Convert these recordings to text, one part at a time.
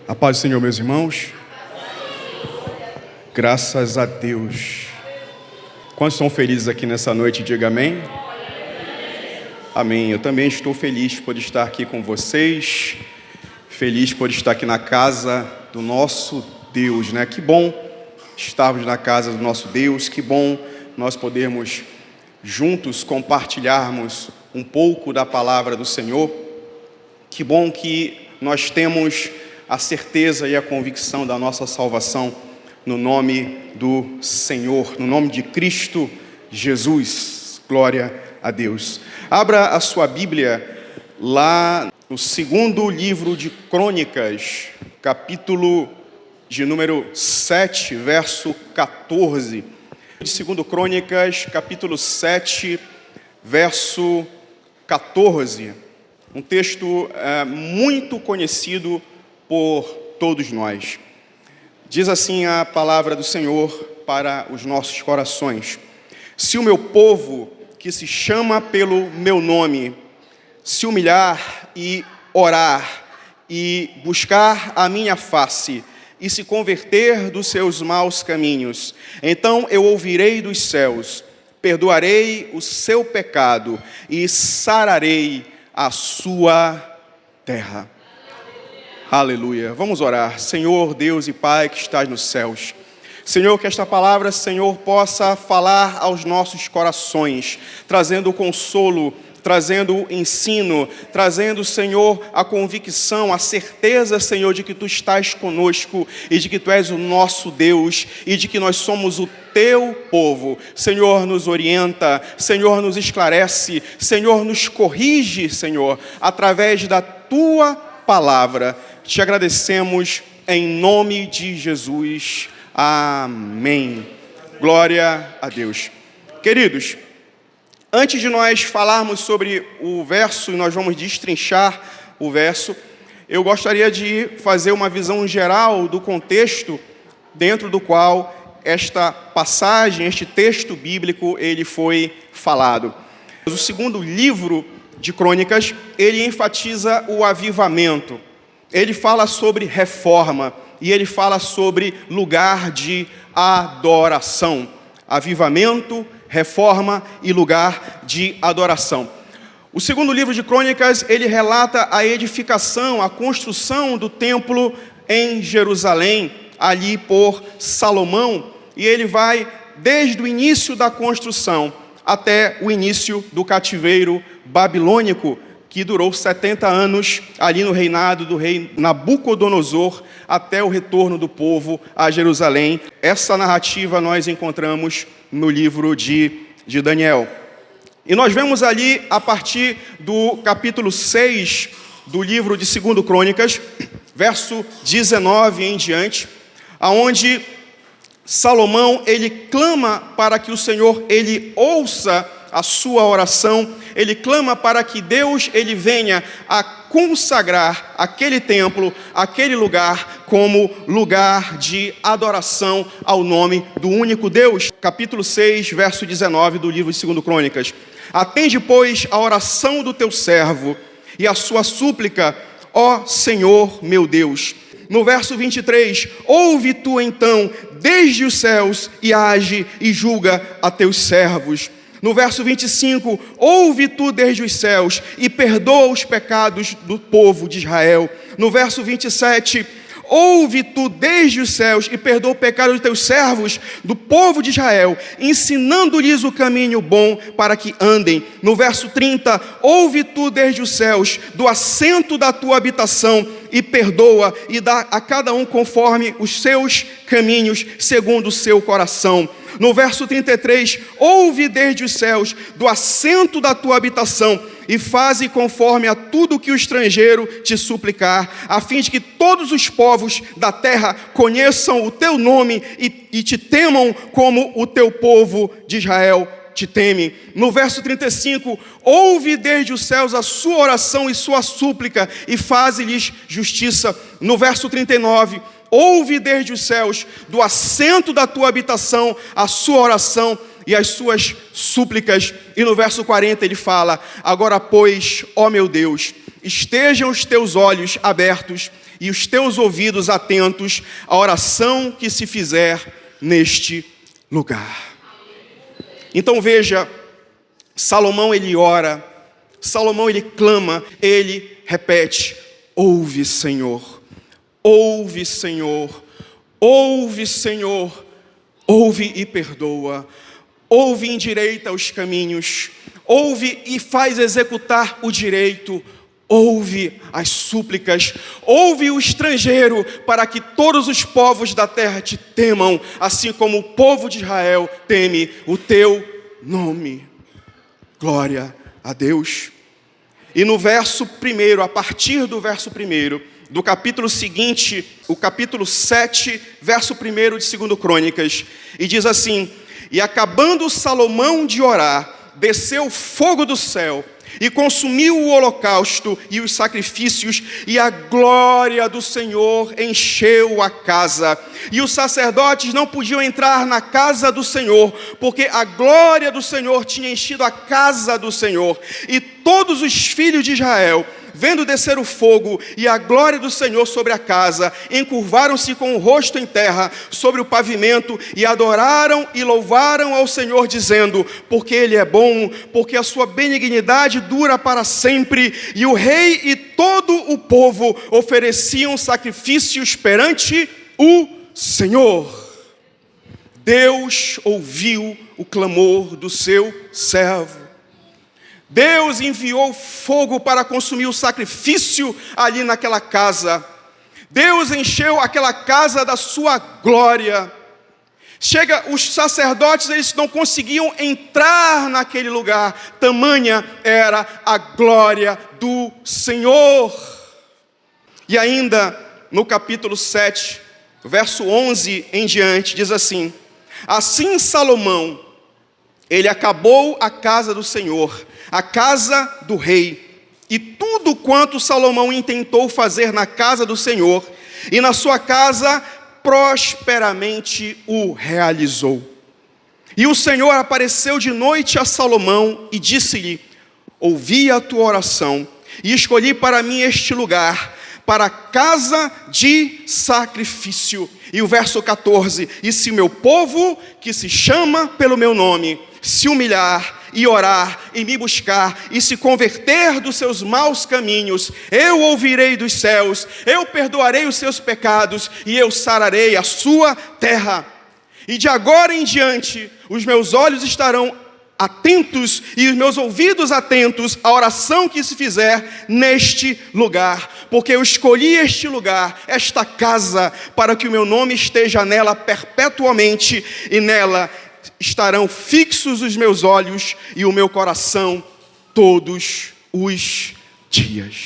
A paz do Senhor, meus irmãos. Graças a Deus. Quantos estão felizes aqui nessa noite? Diga amém. Amém. Eu também estou feliz por estar aqui com vocês. Feliz por estar aqui na casa do nosso Deus, né? Que bom estarmos na casa do nosso Deus. Que bom nós podermos juntos compartilharmos um pouco da palavra do Senhor. Que bom que nós temos a certeza e a convicção da nossa salvação no nome do Senhor, no nome de Cristo Jesus. Glória a Deus. Abra a sua Bíblia lá no segundo livro de Crônicas, capítulo de número 7, verso 14. De 2 Crônicas, capítulo 7, verso 14. Um texto muito conhecido por todos nós. Diz assim a palavra do Senhor para os nossos corações: se o meu povo, que se chama pelo meu nome, se humilhar e orar e buscar a minha face e se converter dos seus maus caminhos, então eu ouvirei dos céus, perdoarei o seu pecado e sararei a sua terra. Aleluia. Vamos orar. Senhor, Deus e Pai que estás nos céus. Senhor, que esta palavra, Senhor, possa falar aos nossos corações, trazendo consolo, trazendo ensino, trazendo, Senhor, a convicção, a certeza, Senhor, de que Tu estás conosco e de que Tu és o nosso Deus e de que nós somos o Teu povo. Senhor, nos orienta, Senhor, nos esclarece, Senhor, nos corrige, Senhor, através da Tua palavra. Te agradecemos em nome de Jesus. Amém. Glória a Deus. Queridos, antes de nós falarmos sobre o verso, e nós vamos destrinchar o verso, eu gostaria de fazer uma visão geral do contexto dentro do qual esta passagem, este texto bíblico, ele foi falado. O segundo livro de Crônicas, ele enfatiza o avivamento. Ele fala sobre reforma e ele fala sobre lugar de adoração. Avivamento, reforma e lugar de adoração. O segundo livro de Crônicas, ele relata a edificação, a construção do templo em Jerusalém, ali por Salomão, e ele vai desde o início da construção até o início do cativeiro babilônico, que durou 70 anos ali no reinado do rei Nabucodonosor, até o retorno do povo a Jerusalém. Essa narrativa nós encontramos no livro de Daniel. E nós vemos ali, a partir do capítulo 6 do livro de 2 Crônicas, verso 19 em diante, aonde Salomão, ele clama para que o Senhor, ele ouça a sua oração, ele clama para que Deus, ele venha a consagrar aquele templo, aquele lugar, como lugar de adoração ao nome do único Deus. Capítulo 6, verso 19 do livro de 2 Crônicas. Atende, pois, a oração do teu servo e a sua súplica, ó Senhor meu Deus. No verso 23, ouve tu então desde os céus e age e julga a teus servos. No verso 25, ouve tu desde os céus e perdoa os pecados do povo de Israel. No verso 27, ouve tu desde os céus e perdoa o pecado dos teus servos, do povo de Israel, ensinando-lhes o caminho bom para que andem. No verso 30, ouve tu desde os céus, do assento da tua habitação, e perdoa e dá a cada um conforme os seus caminhos, segundo o seu coração. No verso 33, ouve desde os céus, do assento da tua habitação, e faze conforme a tudo que o estrangeiro te suplicar, a fim de que todos os povos da terra conheçam o teu nome e te temam como o teu povo de Israel te teme. No verso 35, ouve desde os céus a sua oração e sua súplica, e faze-lhes justiça. No verso 39, ouve desde os céus, do assento da tua habitação, a sua oração e as suas súplicas. E no verso 40 ele fala: agora, pois, ó meu Deus, estejam os teus olhos abertos e os teus ouvidos atentos à oração que se fizer neste lugar. Então veja, Salomão ele ora, Salomão ele clama, ele repete: ouve, Senhor, ouve, Senhor, ouve, Senhor, ouve e perdoa, ouve e endireita os caminhos, ouve e faz executar o direito, ouve as súplicas, ouve o estrangeiro, para que todos os povos da terra te temam, assim como o povo de Israel teme o teu nome. Glória a Deus. E no verso 1, a partir do verso 1, do capítulo seguinte, o capítulo 7, verso 1 de 2 Crônicas, e diz assim: e acabando Salomão de orar, desceu fogo do céu, e consumiu o holocausto e os sacrifícios, e a glória do Senhor encheu a casa. E os sacerdotes não podiam entrar na casa do Senhor, porque a glória do Senhor tinha enchido a casa do Senhor. E todos os filhos de Israel, vendo descer o fogo e a glória do Senhor sobre a casa, encurvaram-se com o rosto em terra sobre o pavimento e adoraram e louvaram ao Senhor, dizendo: porque Ele é bom, porque a sua benignidade dura para sempre. E o rei e todo o povo ofereciam sacrifícios perante o Senhor. Deus ouviu o clamor do seu servo. Deus enviou fogo para consumir o sacrifício ali naquela casa. Deus encheu aquela casa da sua glória. Chega, os sacerdotes, eles não conseguiam entrar naquele lugar, tamanha era a glória do Senhor. E ainda no capítulo 7, verso 11 em diante, diz assim: assim Salomão, ele acabou a casa do Senhor, a casa do rei, e tudo quanto Salomão intentou fazer na casa do Senhor, e na sua casa prosperamente o realizou. E o Senhor apareceu de noite a Salomão e disse-lhe: ouvi a tua oração, e escolhi para mim este lugar, para a casa de sacrifício. E o verso 14: e se meu povo, que se chama pelo meu nome, se humilhar e orar e me buscar e se converter dos seus maus caminhos, eu ouvirei dos céus, eu perdoarei os seus pecados e eu sararei a sua terra. E de agora em diante os meus olhos estarão atentos e os meus ouvidos atentos à oração que se fizer neste lugar, porque eu escolhi este lugar, esta casa, para que o meu nome esteja nela perpetuamente, e nela estarão fixos os meus olhos e o meu coração todos os dias.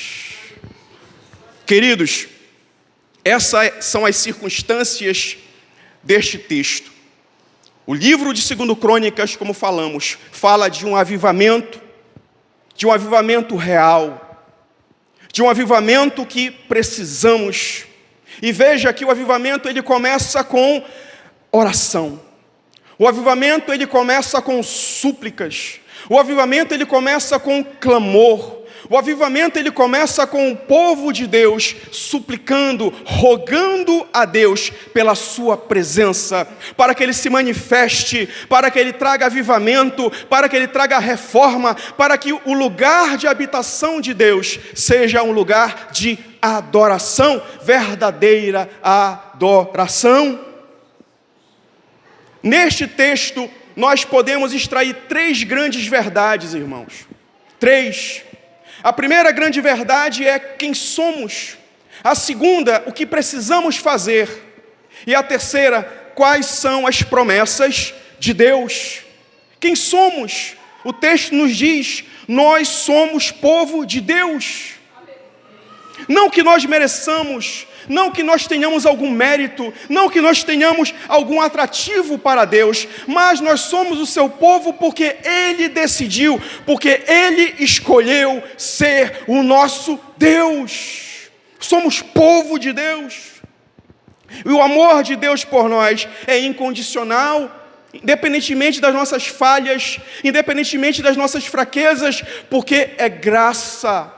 Queridos, essas são as circunstâncias deste texto. O livro de 2 Crônicas, como falamos, fala de um avivamento real, de um avivamento que precisamos. E veja que o avivamento ele começa com oração. O avivamento ele começa com súplicas. O avivamento ele começa com clamor. O avivamento ele começa com o povo de Deus suplicando, rogando a Deus pela sua presença, para que Ele se manifeste, para que Ele traga avivamento, para que Ele traga reforma, para que o lugar de habitação de Deus seja um lugar de adoração, verdadeira adoração. Neste texto, nós podemos extrair 3 grandes verdades, irmãos. 3. A primeira grande verdade é quem somos. A segunda, o que precisamos fazer. E a terceira, quais são as promessas de Deus. Quem somos? O texto nos diz: nós somos povo de Deus. Não que nós mereçamos, não que nós tenhamos algum mérito, não que nós tenhamos algum atrativo para Deus, mas nós somos o seu povo porque Ele decidiu, porque Ele escolheu ser o nosso Deus. Somos povo de Deus. E o amor de Deus por nós é incondicional, independentemente das nossas falhas, independentemente das nossas fraquezas, porque é graça.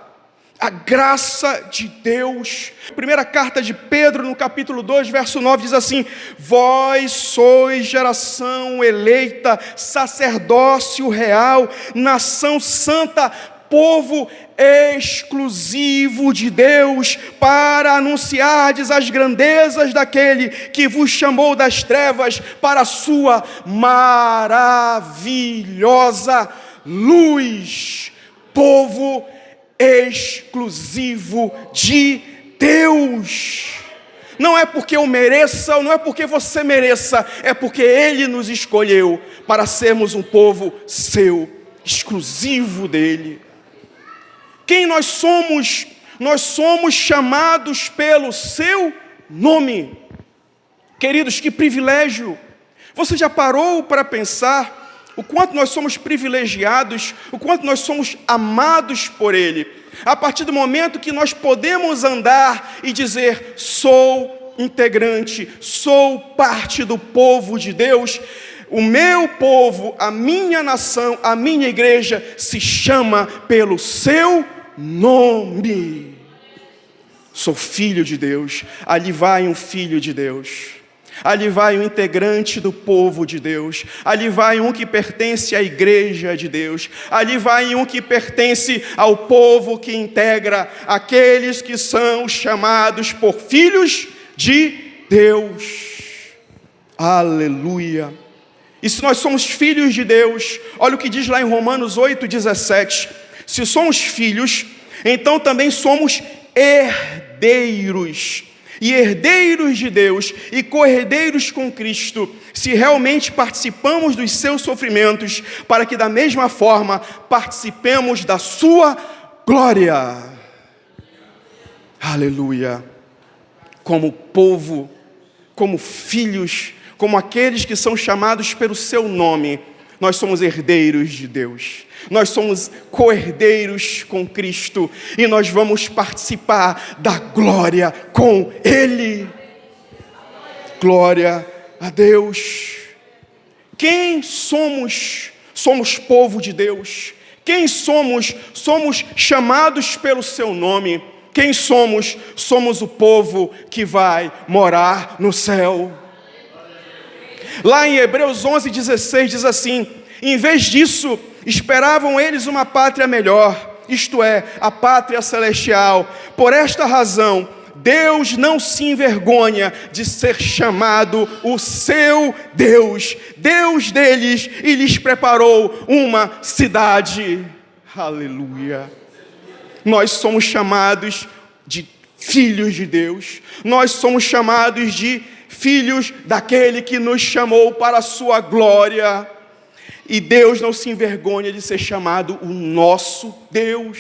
A graça de Deus. Primeira carta de Pedro, no capítulo 2, verso 9, diz assim: vós sois geração eleita, sacerdócio real, nação santa, povo exclusivo de Deus, para anunciardes as grandezas daquele que vos chamou das trevas para a sua maravilhosa luz. Povo exclusivo de Deus. Não é porque eu mereça, ou não é porque você mereça, é porque Ele nos escolheu para sermos um povo seu, exclusivo dEle. Quem nós somos? Nós somos chamados pelo seu nome. Queridos, que privilégio! Você já parou para pensar o quanto nós somos privilegiados, o quanto nós somos amados por Ele, a partir do momento que nós podemos andar e dizer: sou integrante, sou parte do povo de Deus, o meu povo, a minha nação, a minha igreja se chama pelo seu nome. Sou filho de Deus, ali vai um filho de Deus. Ali vai um integrante do povo de Deus. Ali vai um que pertence à igreja de Deus. Ali vai um que pertence ao povo que integra aqueles que são chamados por filhos de Deus. Aleluia! E se nós somos filhos de Deus, olha o que diz lá em Romanos 8,17. Se somos filhos, então também somos herdeiros. E herdeiros de Deus e co-herdeiros com Cristo, se realmente participamos dos seus sofrimentos, para que da mesma forma participemos da sua glória. Aleluia! Como povo, como filhos, como aqueles que são chamados pelo seu nome, nós somos herdeiros de Deus. Nós somos co-herdeiros com Cristo e nós vamos participar da glória com Ele. Glória a Deus. Quem somos? Somos povo de Deus. Quem somos? Somos chamados pelo seu nome. Quem somos? Somos o povo que vai morar no céu. Lá em Hebreus 11,16 diz assim: em vez disso, esperavam eles uma pátria melhor, isto é, a pátria celestial. Por esta razão, Deus não se envergonha de ser chamado o seu Deus, Deus deles, e lhes preparou uma cidade. Aleluia! Nós somos chamados de filhos de Deus, nós somos chamados de filhos daquele que nos chamou para a sua glória. E Deus não se envergonha de ser chamado o nosso Deus.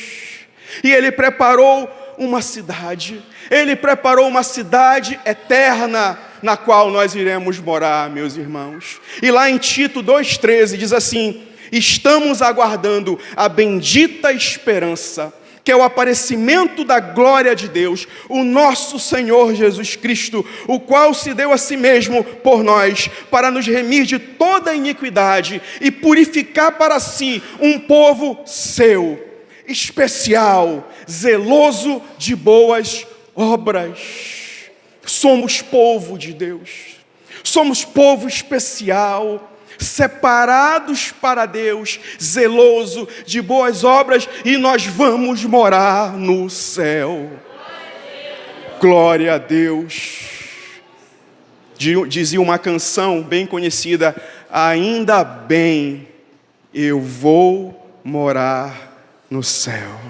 E Ele preparou uma cidade. Ele preparou uma cidade eterna, na qual nós iremos morar, meus irmãos. E lá em Tito 2,13 diz assim: estamos aguardando a bendita esperança, que é o aparecimento da glória de Deus, o nosso Senhor Jesus Cristo, o qual se deu a si mesmo por nós, para nos remir de toda iniquidade e purificar para si um povo seu, especial, zeloso de boas obras. Somos povo de Deus, somos povo especial, separados para Deus, zeloso de boas obras, e nós vamos morar no céu. Glória a Deus. Dizia uma canção bem conhecida: ainda bem eu vou morar no céu.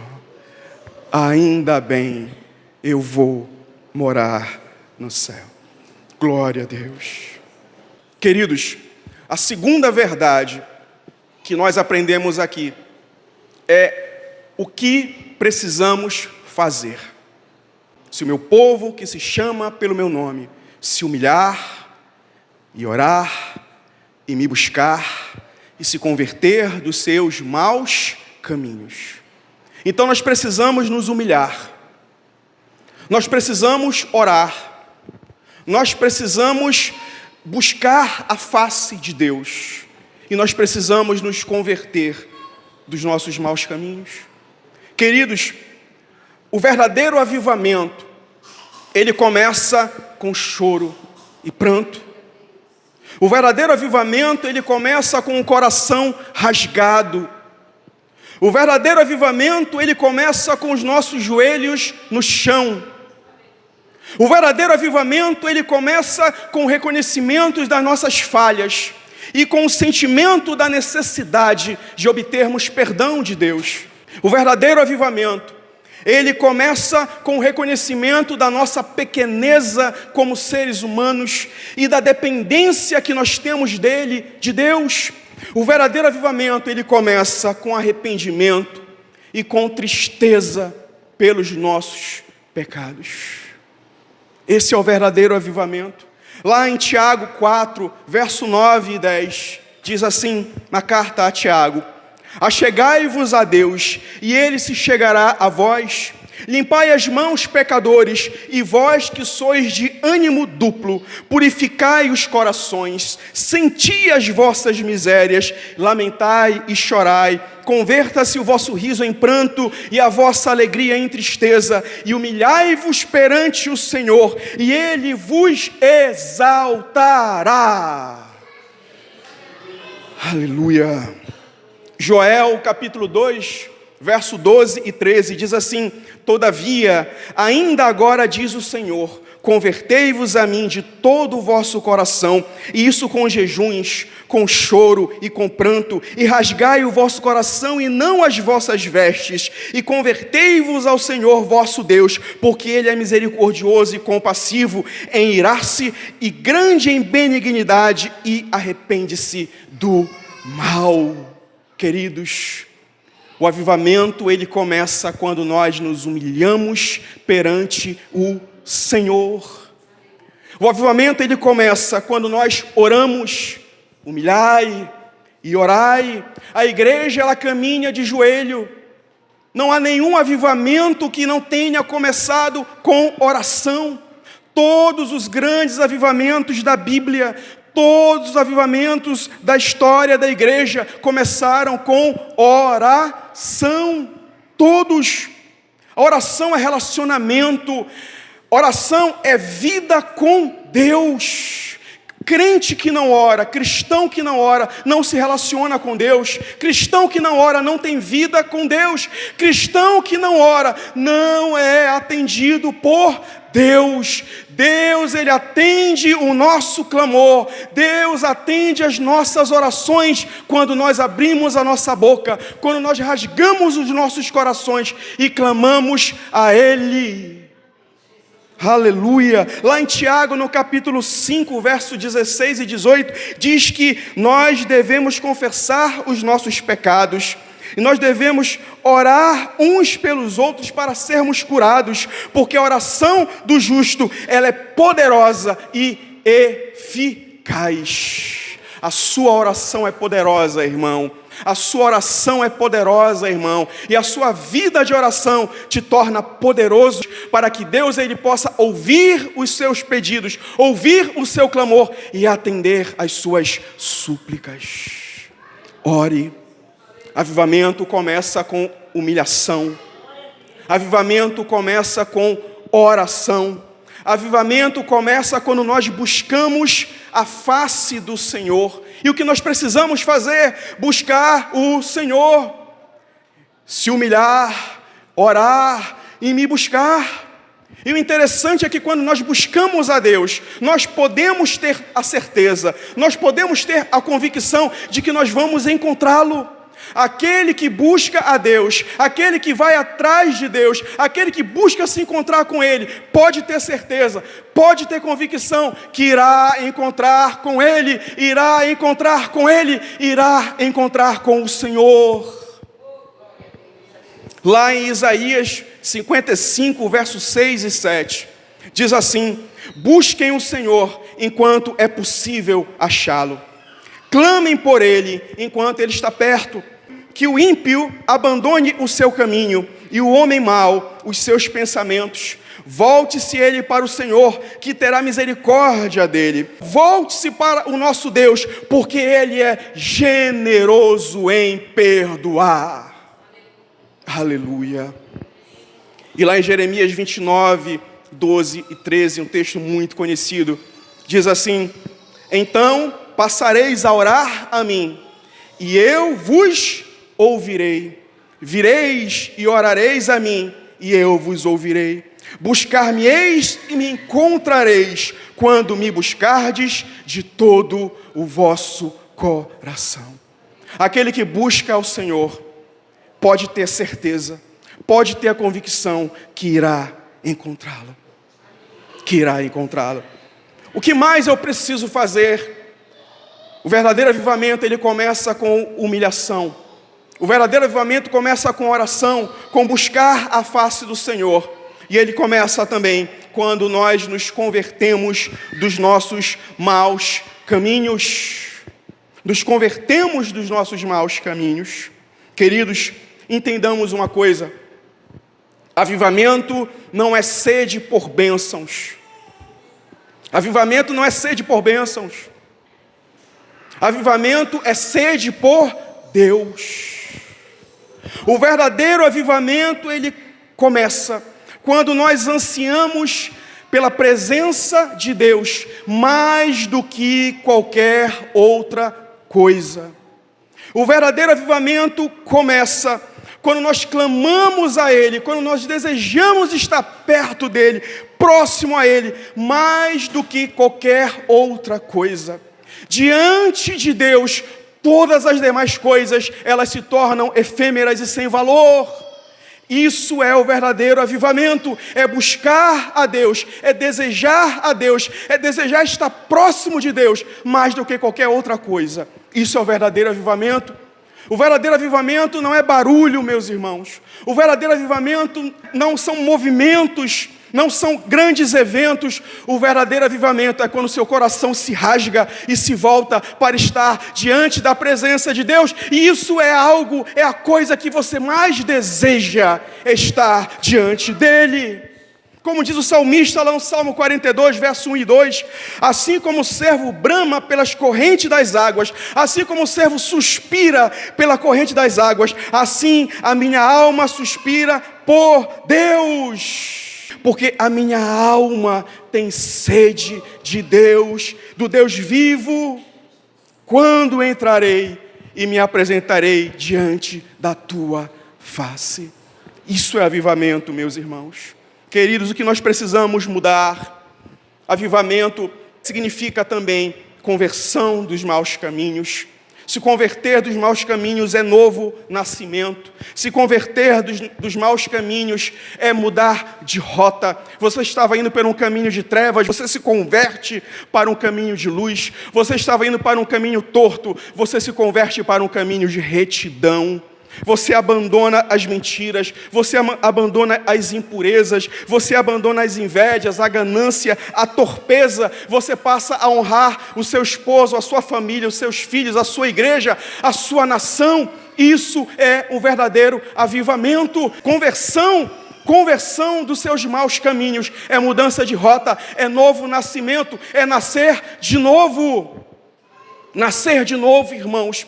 Ainda bem eu vou morar no céu. Glória a Deus. Queridos, a segunda verdade que nós aprendemos aqui é o que precisamos fazer. Se o meu povo, que se chama pelo meu nome, se humilhar e orar e me buscar e se converter dos seus maus caminhos. Então nós precisamos nos humilhar, nós precisamos orar, nós precisamos buscar a face de Deus, e nós precisamos nos converter dos nossos maus caminhos. Queridos, O verdadeiro avivamento, ele começa com choro e pranto. O verdadeiro avivamento, ele começa com o coração rasgado. O verdadeiro avivamento, ele começa com os nossos joelhos no chão. O verdadeiro avivamento, ele começa com o reconhecimento das nossas falhas e com o sentimento da necessidade de obtermos perdão de Deus. O verdadeiro avivamento, ele começa com o reconhecimento da nossa pequeneza como seres humanos e da dependência que nós temos dele, de Deus. O verdadeiro avivamento, ele começa com arrependimento e com tristeza pelos nossos pecados. Esse é o verdadeiro avivamento. Lá em Tiago 4, verso 9 e 10, diz assim, na carta a Tiago: achegai-vos a Deus, e Ele se chegará a vós. Limpai as mãos, pecadores, e vós que sois de ânimo duplo, purificai os corações, senti as vossas misérias, lamentai e chorai. Converta-se o vosso riso em pranto e a vossa alegria em tristeza, e humilhai-vos perante o Senhor, e Ele vos exaltará. Aleluia. Joel capítulo 2, verso 12 e 13, diz assim: todavia, ainda agora diz o Senhor, convertei-vos a mim de todo o vosso coração, e isso com jejuns, com choro e com pranto, e rasgai o vosso coração e não as vossas vestes, e convertei-vos ao Senhor vosso Deus, porque Ele é misericordioso e compassivo em irar-se, e grande em benignidade, e arrepende-se do mal. Queridos, o avivamento, ele começa quando nós nos humilhamos perante o Senhor. O avivamento, ele começa quando nós oramos, humilhai e orai. A igreja, ela caminha de joelho. Não há nenhum avivamento que não tenha começado com oração. Todos os grandes avivamentos da Bíblia, todos os avivamentos da história da igreja começaram com oração. Todos. A oração é relacionamento. Oração é vida com Deus. Crente que não ora, cristão que não ora, não se relaciona com Deus. Cristão que não ora, não tem vida com Deus. Cristão que não ora, não é atendido por Deus. Deus, Ele atende o nosso clamor. Deus atende as nossas orações quando nós abrimos a nossa boca, quando nós rasgamos os nossos corações e clamamos a Ele. Aleluia. Lá em Tiago, no capítulo 5, verso 16 e 18, diz que nós devemos confessar os nossos pecados e nós devemos orar uns pelos outros para sermos curados, porque a oração do justo, ela é poderosa e eficaz. A sua oração é poderosa, irmão. A sua oração é poderosa, irmão, e a sua vida de oração te torna poderoso para que Deus, Ele possa ouvir os seus pedidos, ouvir o seu clamor e atender às suas súplicas. Ore. Avivamento começa com humilhação. Avivamento começa com oração. Avivamento começa quando nós buscamos a face do Senhor. E o que nós precisamos fazer? Buscar o Senhor. Se humilhar, orar e me buscar. E o interessante é que quando nós buscamos a Deus, nós podemos ter a certeza, nós podemos ter a convicção de que nós vamos encontrá-lo. Aquele que busca a Deus, aquele que vai atrás de Deus, aquele que busca se encontrar com Ele, pode ter certeza, pode ter convicção que irá encontrar com Ele, irá encontrar com Ele, irá encontrar com o Senhor. Lá em Isaías 55, versos 6 e 7, diz assim: busquem o Senhor enquanto é possível achá-lo. Clamem por Ele enquanto Ele está perto. Que o ímpio abandone o seu caminho e o homem mau os seus pensamentos. Volte-se ele para o Senhor, que terá misericórdia dele. Volte-se para o nosso Deus, porque Ele é generoso em perdoar. Aleluia. E lá em Jeremias 29, 12 e 13, um texto muito conhecido, diz assim: então passareis a orar a mim, e eu vos ouvirei. Vireis e orareis a mim, e eu vos ouvirei. Buscar-me-eis e me encontrareis, quando me buscardes de todo o vosso coração. Aquele que busca ao Senhor pode ter certeza, pode ter a convicção que irá encontrá-lo. Que irá encontrá-lo. O que mais eu preciso fazer? O verdadeiro avivamento, ele começa com humilhação. O verdadeiro avivamento começa com oração, com buscar a face do Senhor. E ele começa também quando nós nos convertemos dos nossos maus caminhos. Nos convertemos dos nossos maus caminhos. Queridos, entendamos uma coisa: avivamento não é sede por bênçãos. Avivamento não é sede por bênçãos. Avivamento é sede por Deus. O verdadeiro avivamento, ele começa quando nós ansiamos pela presença de Deus mais do que qualquer outra coisa. O verdadeiro avivamento começa quando nós clamamos a Ele, quando nós desejamos estar perto dEle, próximo a Ele, mais do que qualquer outra coisa. Diante de Deus, todas as demais coisas, elas se tornam efêmeras e sem valor. Isso é o verdadeiro avivamento, é buscar a Deus, é desejar a Deus, é desejar estar próximo de Deus, mais do que qualquer outra coisa. Isso é o verdadeiro avivamento. O verdadeiro avivamento não é barulho, meus irmãos. O verdadeiro avivamento não são movimentos, não são grandes eventos. O verdadeiro avivamento é quando seu coração se rasga e se volta para estar diante da presença de Deus. E isso é a coisa que você mais deseja, estar diante dEle. Como diz o salmista lá no Salmo 42, verso 1 e 2, assim como o servo brama pelas correntes das águas, assim como o servo suspira pela corrente das águas, assim a minha alma suspira por Deus. Porque a minha alma tem sede de Deus, do Deus vivo. Quando entrarei e me apresentarei diante da tua face. Isso é avivamento, meus irmãos. Queridos, o que nós precisamos mudar? Avivamento significa também conversão dos maus caminhos. Se converter dos maus caminhos é novo nascimento. Se converter dos maus caminhos é mudar de rota. Você estava indo por um caminho de trevas, você se converte para um caminho de luz. Você estava indo para um caminho torto, você se converte para um caminho de retidão. Você abandona as mentiras, você abandona as impurezas, você abandona as invejas, a ganância, a torpeza. Você passa a honrar o seu esposo, a sua família, os seus filhos, a sua igreja, a sua nação. Isso é um verdadeiro avivamento. Conversão dos seus maus caminhos é mudança de rota, é novo nascimento, é nascer de novo. Nascer de novo, irmãos.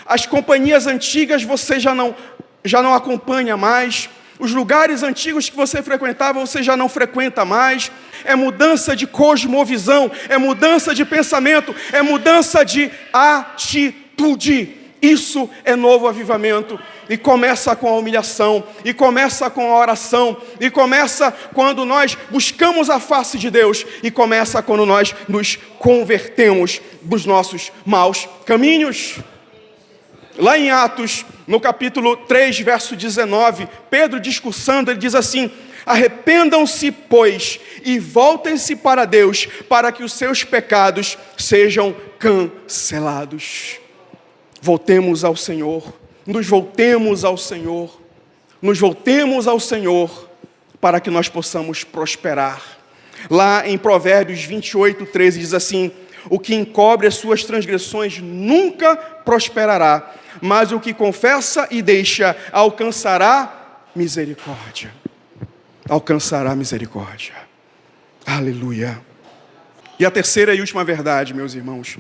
As companhias antigas você já não acompanha mais. Os lugares antigos que você frequentava, você já não frequenta mais. É mudança de cosmovisão, é mudança de pensamento, é mudança de atitude. Isso é novo avivamento. E começa com a humilhação, e começa com a oração, e começa quando nós buscamos a face de Deus, e começa quando nós nos convertemos dos nossos maus caminhos. Lá em Atos, no capítulo 3, verso 19, Pedro discursando, ele diz assim: arrependam-se, pois, e voltem-se para Deus, para que os seus pecados sejam cancelados. Voltemos ao Senhor, nos voltemos ao Senhor, nos voltemos ao Senhor, para que nós possamos prosperar. Lá em Provérbios 28, 13, diz assim: o que encobre as suas transgressões nunca prosperará, mas o que confessa e deixa alcançará misericórdia. Alcançará misericórdia. Aleluia. E a terceira e última verdade, meus irmãos.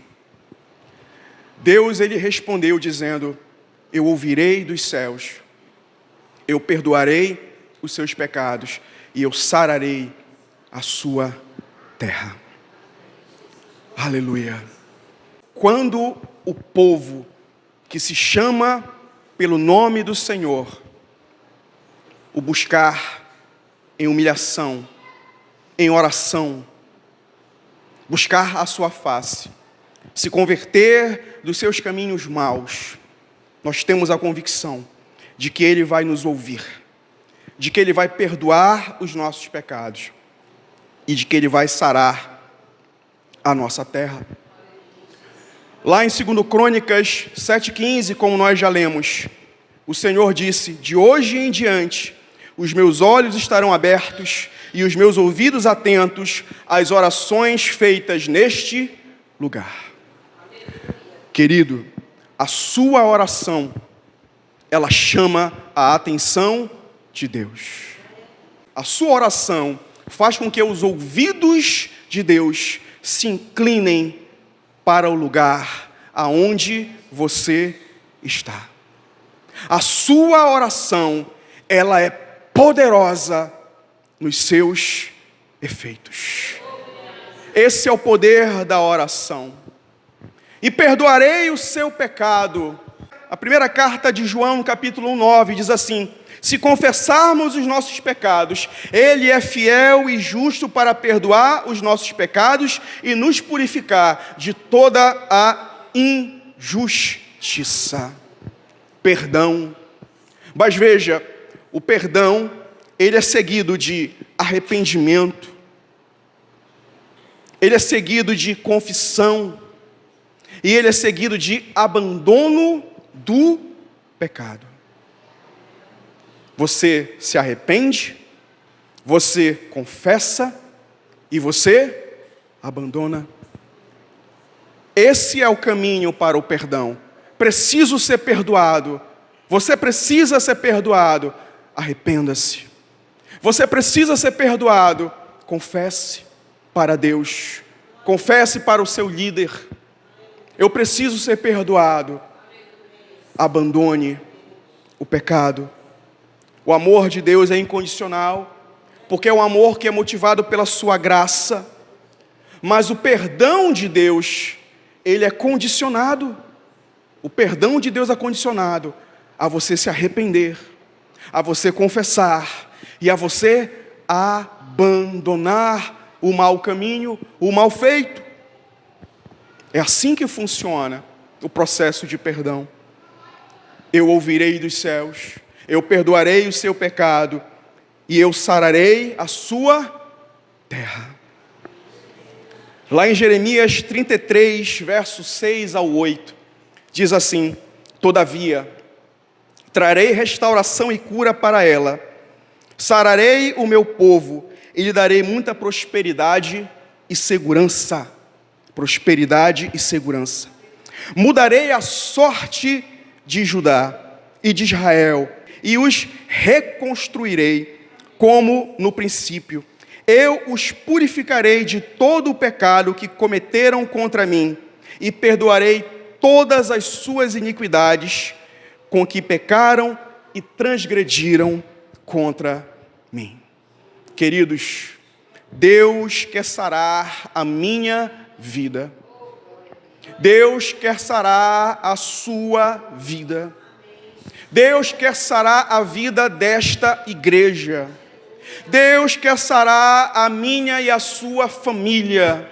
Deus, ele respondeu dizendo: eu ouvirei dos céus, eu perdoarei os seus pecados e eu sararei a sua terra. Aleluia. Quando o povo que se chama pelo nome do Senhor o buscar em humilhação, em oração, buscar a sua face, se converter dos seus caminhos maus, nós temos a convicção de que Ele vai nos ouvir, de que Ele vai perdoar os nossos pecados e de que Ele vai sarar a nossa terra. Lá em 2 Crônicas 7,15, como nós já lemos, o Senhor disse: de hoje em diante, os meus olhos estarão abertos e os meus ouvidos atentos às orações feitas neste lugar. Querido, a sua oração, ela chama a atenção de Deus. A sua oração faz com que os ouvidos de Deus se inclinem para o lugar aonde você está. A sua oração, ela é poderosa nos seus efeitos. Esse é o poder da oração. E perdoarei o seu pecado. A primeira carta de João, capítulo 9, diz assim: se confessarmos os nossos pecados, Ele é fiel e justo para perdoar os nossos pecados e nos purificar de toda a injustiça. Perdão. Mas veja, o perdão, ele é seguido de arrependimento, ele é seguido de confissão, e ele é seguido de abandono do pecado. Você se arrepende, você confessa e você abandona. Esse é o caminho para o perdão. Preciso ser perdoado. Você precisa ser perdoado. Arrependa-se. Você precisa ser perdoado. Confesse para Deus. Confesse para o seu líder. Eu preciso ser perdoado. Abandone o pecado. O amor de Deus é incondicional, porque é um amor que é motivado pela sua graça. Mas o perdão de Deus, ele é condicionado. O perdão de Deus é condicionado a você se arrepender, a você confessar e a você abandonar o mau caminho, o mal feito. É assim que funciona o processo de perdão. Eu ouvirei dos céus, eu perdoarei o seu pecado e eu sararei a sua terra. Lá em Jeremias 33, versos 6 ao 8, diz assim: todavia, trarei restauração e cura para ela, sararei o meu povo e lhe darei muita prosperidade e segurança. Prosperidade e segurança. Mudarei a sorte de Judá e de Israel e os reconstruirei como no princípio. Eu os purificarei de todo o pecado que cometeram contra mim e perdoarei todas as suas iniquidades com que pecaram e transgrediram contra mim. Queridos, Deus quer sarar a minha vida. Deus quer sarar a sua vida. Deus quer sarar a vida desta igreja. Deus quer sarar a minha e a sua família.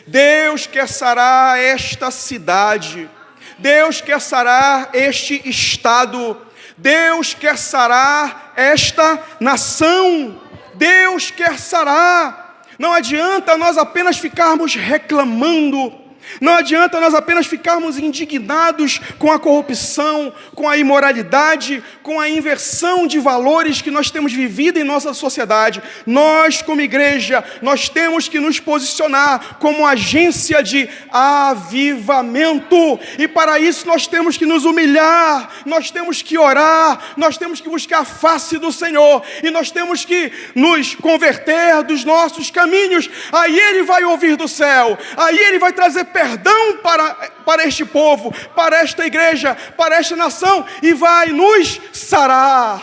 Deus quer sarar esta cidade. Deus quer sarar este estado. Deus quer sarar esta nação. Deus quer sarar. Não adianta nós apenas ficarmos reclamando. Não adianta nós apenas ficarmos indignados com a corrupção, com a imoralidade, com a inversão de valores que nós temos vivido em nossa sociedade. Nós, como igreja, nós temos que nos posicionar como agência de avivamento. E para isso nós temos que nos humilhar, nós temos que orar, nós temos que buscar a face do Senhor. E nós temos que nos converter dos nossos caminhos. Aí Ele vai ouvir do céu, aí Ele vai trazer perdão para este povo, para esta igreja, para esta nação, e vai nos sarar.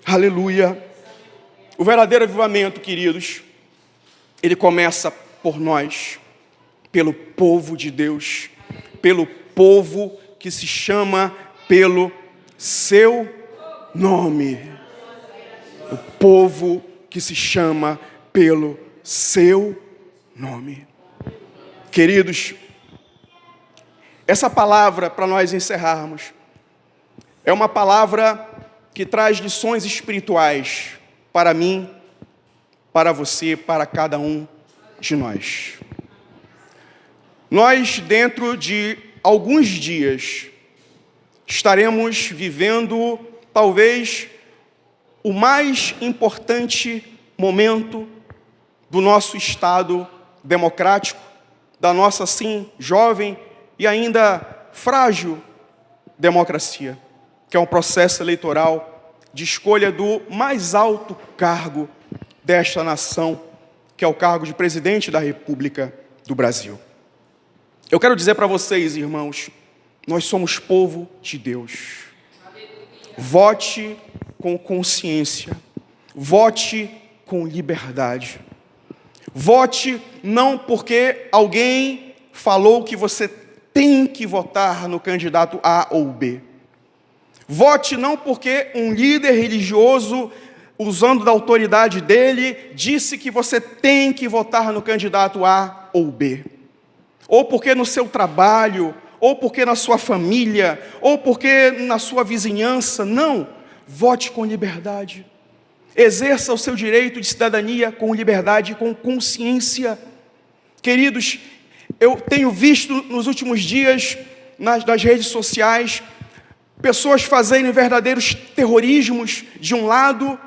Aleluia. O verdadeiro avivamento, queridos, ele começa por nós, pelo povo de Deus, pelo povo que se chama pelo seu nome. O povo que se chama pelo seu nome. Queridos, essa palavra, para nós encerrarmos, é uma palavra que traz lições espirituais para mim, para você, para cada um de nós. Nós, dentro de alguns dias, estaremos vivendo, talvez, o mais importante momento do nosso Estado democrático, da nossa, sim, jovem e ainda frágil democracia, que é um processo eleitoral de escolha do mais alto cargo desta nação, que é o cargo de presidente da República do Brasil. Eu quero dizer para vocês, irmãos, nós somos povo de Deus. Vote com consciência, vote com liberdade. Vote não porque alguém falou que você tem que votar no candidato A ou B. Vote não porque um líder religioso, usando da autoridade dele, disse que você tem que votar no candidato A ou B. Ou porque no seu trabalho, ou porque na sua família, ou porque na sua vizinhança. Não, vote com liberdade. Exerça o seu direito de cidadania com liberdade e com consciência. Queridos, eu tenho visto nos últimos dias, nas redes sociais, pessoas fazendo verdadeiros terrorismos de um lado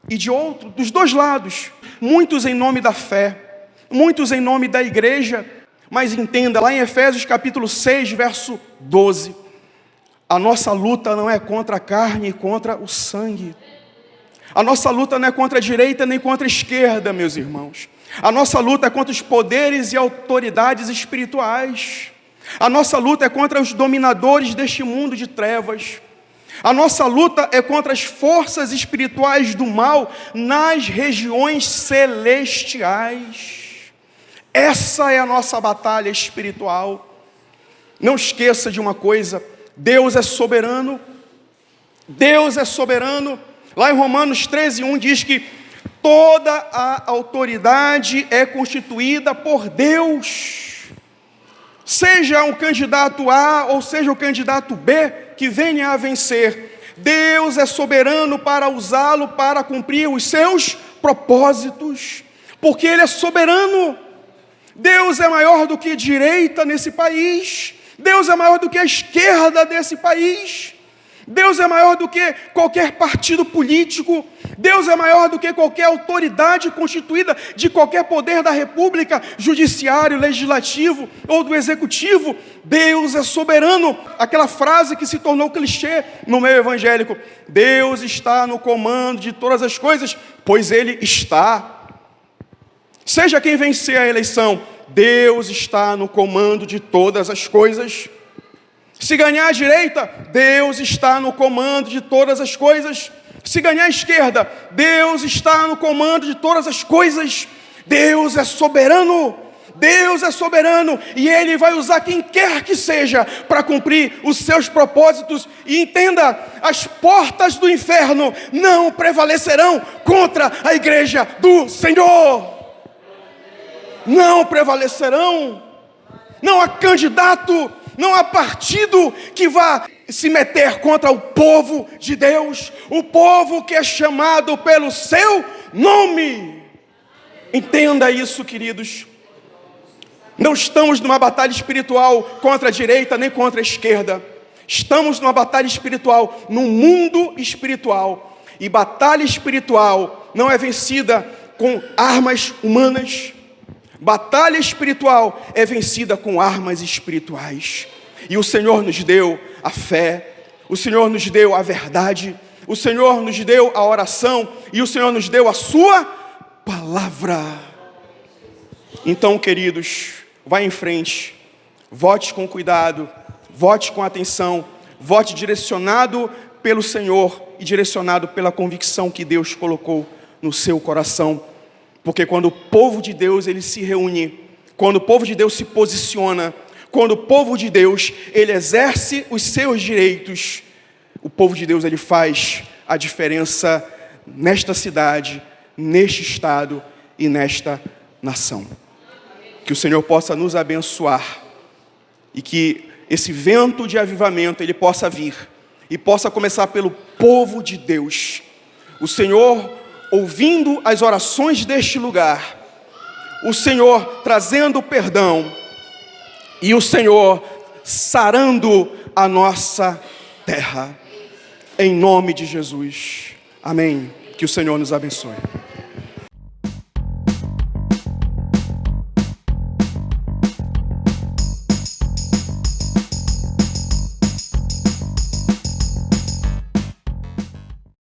e de outro, dos dois lados. Muitos em nome da fé, muitos em nome da igreja. Mas entenda, lá em Efésios capítulo 6, verso 12, a nossa luta não é contra a carne e contra o sangue. A nossa luta não é contra a direita nem contra a esquerda, meus irmãos. A nossa luta é contra os poderes e autoridades espirituais. A nossa luta é contra os dominadores deste mundo de trevas. A nossa luta é contra as forças espirituais do mal nas regiões celestiais. Essa é a nossa batalha espiritual. Não esqueça de uma coisa: Deus é soberano. Deus é soberano. Lá em Romanos 13:1 diz que toda a autoridade é constituída por Deus. Seja um candidato A ou seja o candidato B que venha a vencer, Deus é soberano para usá-lo para cumprir os seus propósitos, porque Ele é soberano. Deus é maior do que a direita nesse país. Deus é maior do que a esquerda desse país. Deus é maior do que qualquer partido político. Deus é maior do que qualquer autoridade constituída de qualquer poder da república, judiciário, legislativo ou do executivo. Deus é soberano. Aquela frase que se tornou clichê no meio evangélico: Deus está no comando de todas as coisas, pois Ele está. Seja quem vencer a eleição, Deus está no comando de todas as coisas. Se ganhar a direita, Deus está no comando de todas as coisas. Se ganhar a esquerda, Deus está no comando de todas as coisas. Deus é soberano. Deus é soberano e Ele vai usar quem quer que seja para cumprir os seus propósitos. E entenda, as portas do inferno não prevalecerão contra a igreja do Senhor. Não prevalecerão. Não há candidato, não há partido que vá se meter contra o povo de Deus, o povo que é chamado pelo seu nome. Entenda isso, queridos. Não estamos numa batalha espiritual contra a direita nem contra a esquerda. Estamos numa batalha espiritual, num mundo espiritual. E batalha espiritual não é vencida com armas humanas. Batalha espiritual é vencida com armas espirituais. E o Senhor nos deu a fé, o Senhor nos deu a verdade, o Senhor nos deu a oração e o Senhor nos deu a sua palavra. Então, queridos, vá em frente, vote com cuidado, vote com atenção, vote direcionado pelo Senhor e direcionado pela convicção que Deus colocou no seu coração. Porque quando o povo de Deus ele se reúne, quando o povo de Deus se posiciona, quando o povo de Deus ele exerce os seus direitos, o povo de Deus ele faz a diferença nesta cidade, neste estado e nesta nação. Que o Senhor possa nos abençoar e que esse vento de avivamento ele possa vir e possa começar pelo povo de Deus. O Senhor ouvindo as orações deste lugar, o Senhor trazendo perdão e o Senhor sarando a nossa terra. Em nome de Jesus. Amém. Que o Senhor nos abençoe.